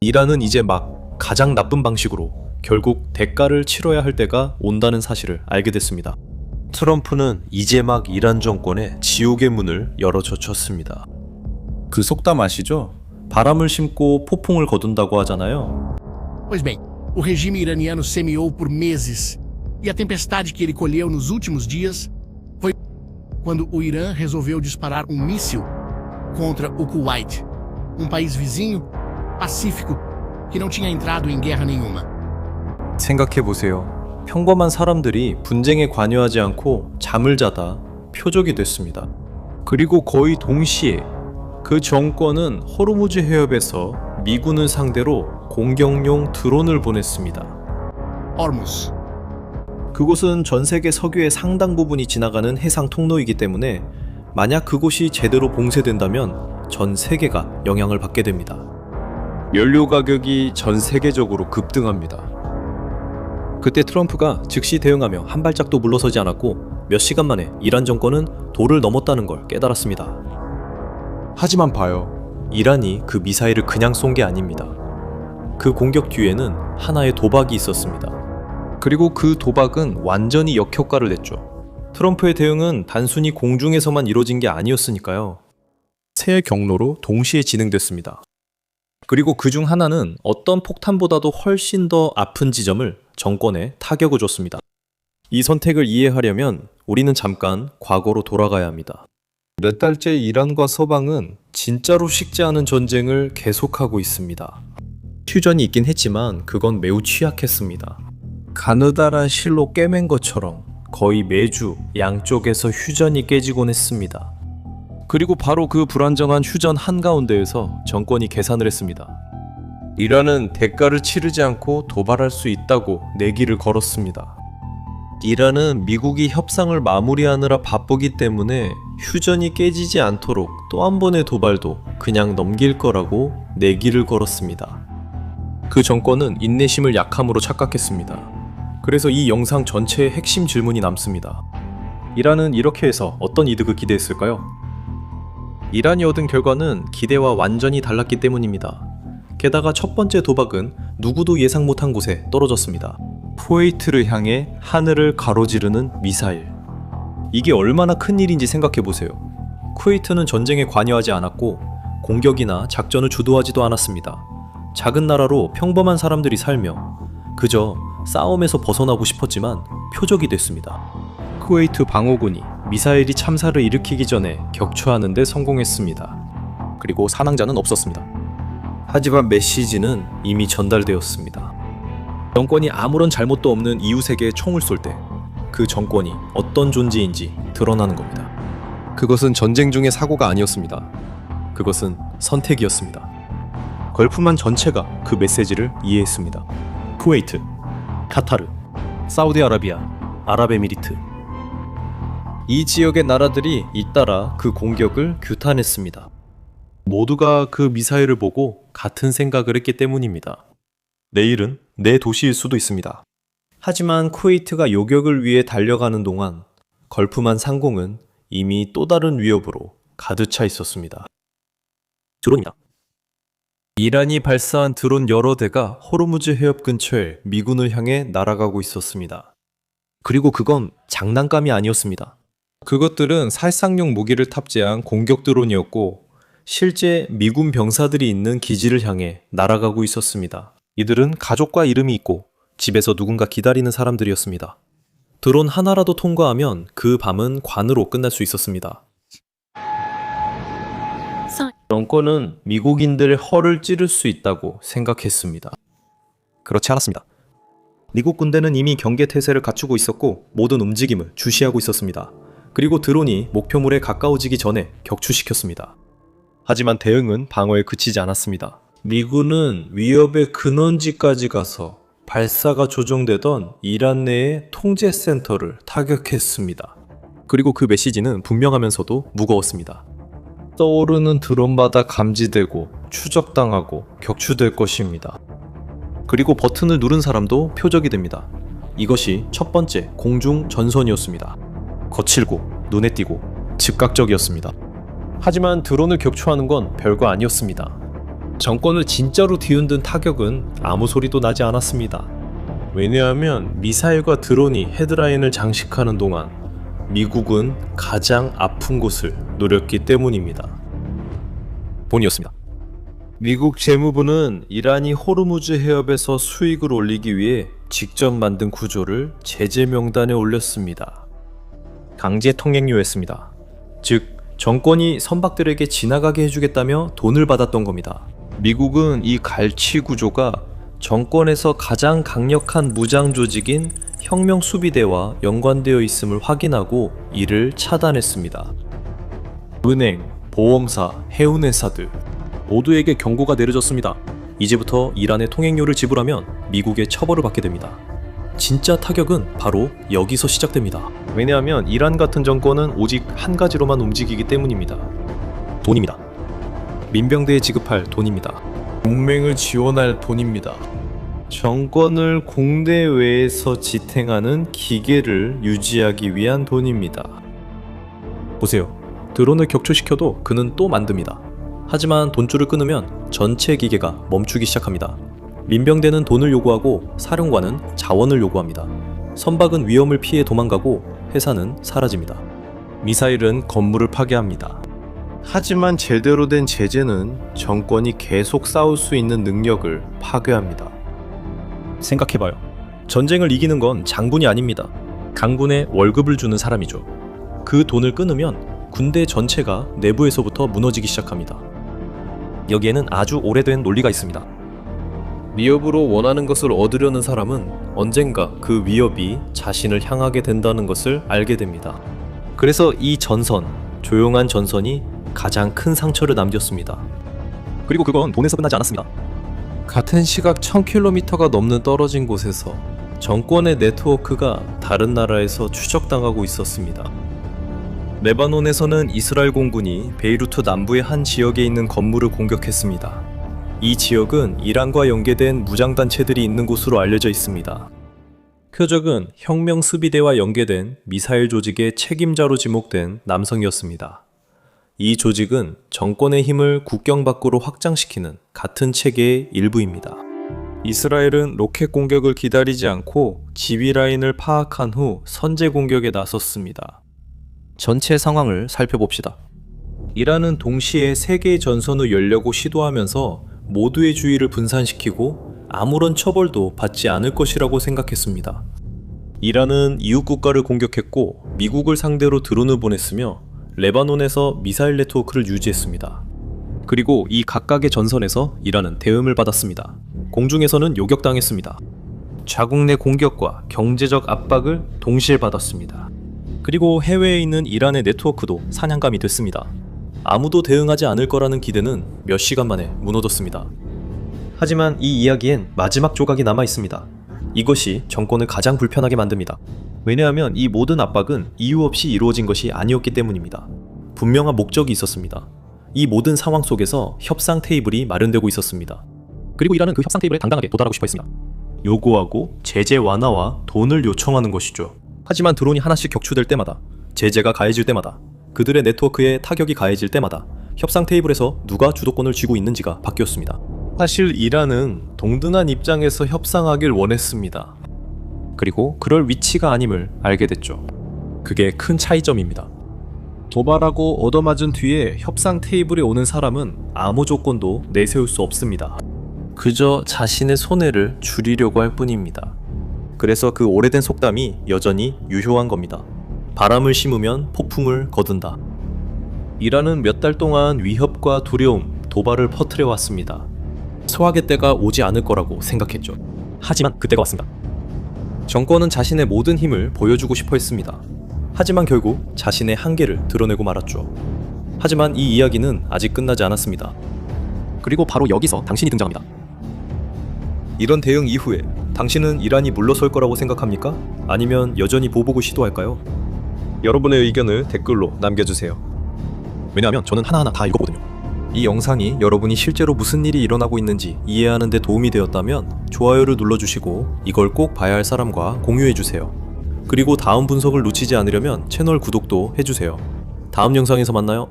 이란은 이제 막 가장 나쁜 방식으로 결국 대가를 치러야 할 때가 온다는 사실을 알게 됐습니다. 트럼프는 이제 막 이란 정권에 지옥의 문을 열어젖혔습니다. 그 속담 아시죠? 바람을 심고 폭풍을 거둔다고 하잖아요. Pois bem, o regime iraniano semeou por meses, e a tempestade que ele colheu nos últimos dias foi quando o Irã resolveu disparar um míssil contra o Kuwait, país vizinho, pacífico, que não tinha entrado em guerra nenhuma. 생각해보세요. 평범한 사람들이 분쟁에 관여하지 않고 잠을 자다 표적이 됐습니다. 그리고 거의 동시에 그 정권은 호르무즈 해협에서 미군을 상대로 공격용 드론을 보냈습니다. Hormuz. 그곳은 전 세계 석유의 상당 부분이 지나가는 해상 통로이기 때문에 만약 그곳이 제대로 봉쇄된다면 전 세계가 영향을 받게 됩니다. 연료 가격이 전 세계적으로 급등합니다. 그때 트럼프가 즉시 대응하며 한 발짝도 물러서지 않았고 몇 시간 만에 이란 정권은 도를 넘었다는 걸 깨달았습니다. 하지만 봐요. 이란이 그 미사일을 그냥 쏜 게 아닙니다. 그 공격 뒤에는 하나의 도박이 있었습니다. 그리고 그 도박은 완전히 역효과를 냈죠. 트럼프의 대응은 단순히 공중에서만 이루어진 게 아니었으니까요. 세 경로로 동시에 진행됐습니다. 그리고 그중 하나는 어떤 폭탄보다도 훨씬 더 아픈 지점을 정권에 타격을 줬습니다. 이 선택을 이해하려면 우리는 잠깐 과거로 돌아가야 합니다. 몇 달째 이란과 서방은 진짜로 식지 않은 전쟁을 계속하고 있습니다. 휴전이 있긴 했지만 그건 매우 취약했습니다. 가느다란 실로 꿰맨 것처럼 거의 매주 양쪽에서 휴전이 깨지곤 했습니다. 그리고 바로 그 불안정한 휴전 한가운데에서 정권이 계산을 했습니다. 이란은 대가를 치르지 않고 도발할 수 있다고 내기를 걸었습니다. 이란은 미국이 협상을 마무리하느라 바쁘기 때문에 휴전이 깨지지 않도록 또 한 번의 도발도 그냥 넘길 거라고 내기를 걸었습니다. 그 정권은 인내심을 약함으로 착각했습니다. 그래서 이 영상 전체의 핵심 질문이 남습니다. 이란은 이렇게 해서 어떤 이득을 기대했을까요? 이란이 얻은 결과는 기대와 완전히 달랐기 때문입니다. 게다가 첫 번째 도박은 누구도 예상 못한 곳에 떨어졌습니다. 쿠웨이트를 향해 하늘을 가로지르는 미사일. 이게 얼마나 큰 일인지 생각해보세요. 쿠웨이트는 전쟁에 관여하지 않았고 공격이나 작전을 주도하지도 않았습니다. 작은 나라로 평범한 사람들이 살며 그저 싸움에서 벗어나고 싶었지만 표적이 됐습니다. 쿠웨이트 방어군이 미사일이 참사를 일으키기 전에 격추하는 데 성공했습니다. 그리고 사망자는 없었습니다. 하지만 메시지는 이미 전달되었습니다. 정권이 아무런 잘못도 없는 이웃에게 총을 쏠 때 그 정권이 어떤 존재인지 드러나는 겁니다. 그것은 전쟁 중의 사고가 아니었습니다. 그것은 선택이었습니다. 걸프만 전체가 그 메시지를 이해했습니다. 쿠웨이트, 카타르, 사우디아라비아, 아랍에미리트. 이 지역의 나라들이 잇따라 그 공격을 규탄했습니다. 모두가 그 미사일을 보고 같은 생각을 했기 때문입니다. 내일은 내 도시일 수도 있습니다. 하지만 쿠웨이트가 요격을 위해 달려가는 동안 걸프만 상공은 이미 또 다른 위협으로 가득 차 있었습니다. 드론이다. 이란이 발사한 드론 여러 대가 호르무즈 해협 근처에 미군을 향해 날아가고 있었습니다. 그리고 그건 장난감이 아니었습니다. 그것들은 살상용 무기를 탑재한 공격 드론이었고 실제 미군 병사들이 있는 기지를 향해 날아가고 있었습니다. 이들은 가족과 이름이 있고 집에서 누군가 기다리는 사람들이었습니다. 드론 하나라도 통과하면 그 밤은 관으로 끝날 수 있었습니다. 정권은 미국인들의 허를 찌를 수 있다고 생각했습니다. 그렇지 않았습니다. 미국 군대는 이미 경계 태세를 갖추고 있었고 모든 움직임을 주시하고 있었습니다. 그리고 드론이 목표물에 가까워지기 전에 격추시켰습니다. 하지만 대응은 방어에 그치지 않았습니다. 미군은 위협의 근원지까지 가서 발사가 조정되던 이란 내의 통제센터를 타격했습니다. 그리고 그 메시지는 분명하면서도 무거웠습니다. 떠오르는 드론마다 감지되고 추적당하고 격추될 것입니다. 그리고 버튼을 누른 사람도 표적이 됩니다. 이것이 첫 번째 공중 전선이었습니다. 거칠고 눈에 띄고 즉각적이었습니다. 하지만 드론을 격추하는 건 별거 아니었습니다. 정권을 진짜로 뒤흔든 타격은 아무 소리도 나지 않았습니다. 왜냐하면 미사일과 드론이 헤드라인을 장식하는 동안 미국은 가장 아픈 곳을 노렸기 때문입니다. 본이었습니다. 미국 재무부는 이란이 호르무즈 해협에서 수익을 올리기 위해 직접 만든 구조를 제재 명단에 올렸습니다. 강제 통행료였습니다. 즉, 정권이 선박들에게 지나가게 해주겠다며 돈을 받았던 겁니다. 미국은 이 갈취 구조가 정권에서 가장 강력한 무장 조직인 혁명 수비대와 연관되어 있음을 확인하고 이를 차단했습니다. 은행, 보험사, 해운회사들 모두에게 경고가 내려졌습니다. 이제부터 이란의 통행료를 지불하면 미국의 처벌을 받게 됩니다. 진짜 타격은 바로 여기서 시작됩니다. 왜냐하면 이란 같은 정권은 오직 한 가지로만 움직이기 때문입니다. 돈입니다. 민병대에 지급할 돈입니다. 동맹을 지원할 돈입니다. 정권을 공대외에서 지탱하는 기계를 유지하기 위한 돈입니다. 보세요. 드론을 격추시켜도 그는 또 만듭니다. 하지만 돈줄을 끊으면 전체 기계가 멈추기 시작합니다. 민병대는 돈을 요구하고 사령관은 자원을 요구합니다. 선박은 위험을 피해 도망가고 회사는 사라집니다. 미사일은 건물을 파괴합니다. 하지만 제대로 된 제재는 정권이 계속 싸울 수 있는 능력을 파괴합니다. 생각해봐요. 전쟁을 이기는 건 장군이 아닙니다. 강군에 월급을 주는 사람이죠. 그 돈을 끊으면 군대 전체가 내부에서부터 무너지기 시작합니다. 여기에는 아주 오래된 논리가 있습니다. 위협으로 원하는 것을 얻으려는 사람은 언젠가 그 위협이 자신을 향하게 된다는 것을 알게 됩니다. 그래서 이 전선, 조용한 전선이 가장 큰 상처를 남겼습니다. 그리고 그건 돈에서 끝나지 않았습니다. 같은 시각 1000km가 넘는 떨어진 곳에서 정권의 네트워크가 다른 나라에서 추적당하고 있었습니다. 레바논에서는 이스라엘 공군이 베이루트 남부의 한 지역에 있는 건물을 공격했습니다. 이 지역은 이란과 연계된 무장단체들이 있는 곳으로 알려져 있습니다. 표적은 혁명 수비대와 연계된 미사일 조직의 책임자로 지목된 남성이었습니다. 이 조직은 정권의 힘을 국경 밖으로 확장시키는 같은 체계의 일부입니다. 이스라엘은 로켓 공격을 기다리지 않고 지휘 라인을 파악한 후 선제 공격에 나섰습니다. 전체 상황을 살펴봅시다. 이란은 동시에 3개의 전선을 열려고 시도하면서 모두의 주의를 분산시키고 아무런 처벌도 받지 않을 것이라고 생각했습니다. 이란은 이웃 국가를 공격했고 미국을 상대로 드론을 보냈으며 레바논에서 미사일 네트워크를 유지했습니다. 그리고 이 각각의 전선에서 이란은 대응을 받았습니다. 공중에서는 요격당했습니다. 자국 내 공격과 경제적 압박을 동시에 받았습니다. 그리고 해외에 있는 이란의 네트워크도 사냥감이 됐습니다. 아무도 대응하지 않을 거라는 기대는 몇 시간 만에 무너졌습니다. 하지만 이 이야기엔 마지막 조각이 남아 있습니다. 이것이 정권을 가장 불편하게 만듭니다. 왜냐하면 이 모든 압박은 이유 없이 이루어진 것이 아니었기 때문입니다. 분명한 목적이 있었습니다. 이 모든 상황 속에서 협상 테이블이 마련되고 있었습니다. 그리고 이란은 그 협상 테이블에 당당하게 도달하고 싶어 했습니다. 요구하고 제재 완화와 돈을 요청하는 것이죠. 하지만 드론이 하나씩 격추될 때마다, 제재가 가해질 때마다, 그들의 네트워크에 타격이 가해질 때마다 협상 테이블에서 누가 주도권을 쥐고 있는지가 바뀌었습니다. 사실 이란은 동등한 입장에서 협상하길 원했습니다. 그리고 그럴 위치가 아님을 알게 됐죠. 그게 큰 차이점입니다. 도발하고 얻어맞은 뒤에 협상 테이블에 오는 사람은 아무 조건도 내세울 수 없습니다. 그저 자신의 손해를 줄이려고 할 뿐입니다. 그래서 그 오래된 속담이 여전히 유효한 겁니다. 바람을 심으면 폭풍을 거둔다. 이란은 몇 달 동안 위협과 두려움, 도발을 퍼뜨려 왔습니다. 소화의 때가 오지 않을 거라고 생각했죠. 하지만 그때가 왔습니다. 정권은 자신의 모든 힘을 보여주고 싶어 했습니다. 하지만 결국 자신의 한계를 드러내고 말았죠. 하지만 이 이야기는 아직 끝나지 않았습니다. 그리고 바로 여기서 당신이 등장합니다. 이런 대응 이후에 당신은 이란이 물러설 거라고 생각합니까? 아니면 여전히 보복을 시도할까요? 여러분의 의견을 댓글로 남겨주세요. 왜냐하면 저는 하나하나 다 읽어보거든요. 이 영상이 여러분이 실제로 무슨 일이 일어나고 있는지 이해하는 데 도움이 되었다면 좋아요를 눌러주시고 이걸 꼭 봐야 할 사람과 공유해주세요. 그리고 다음 분석을 놓치지 않으려면 채널 구독도 해주세요. 다음 영상에서 만나요.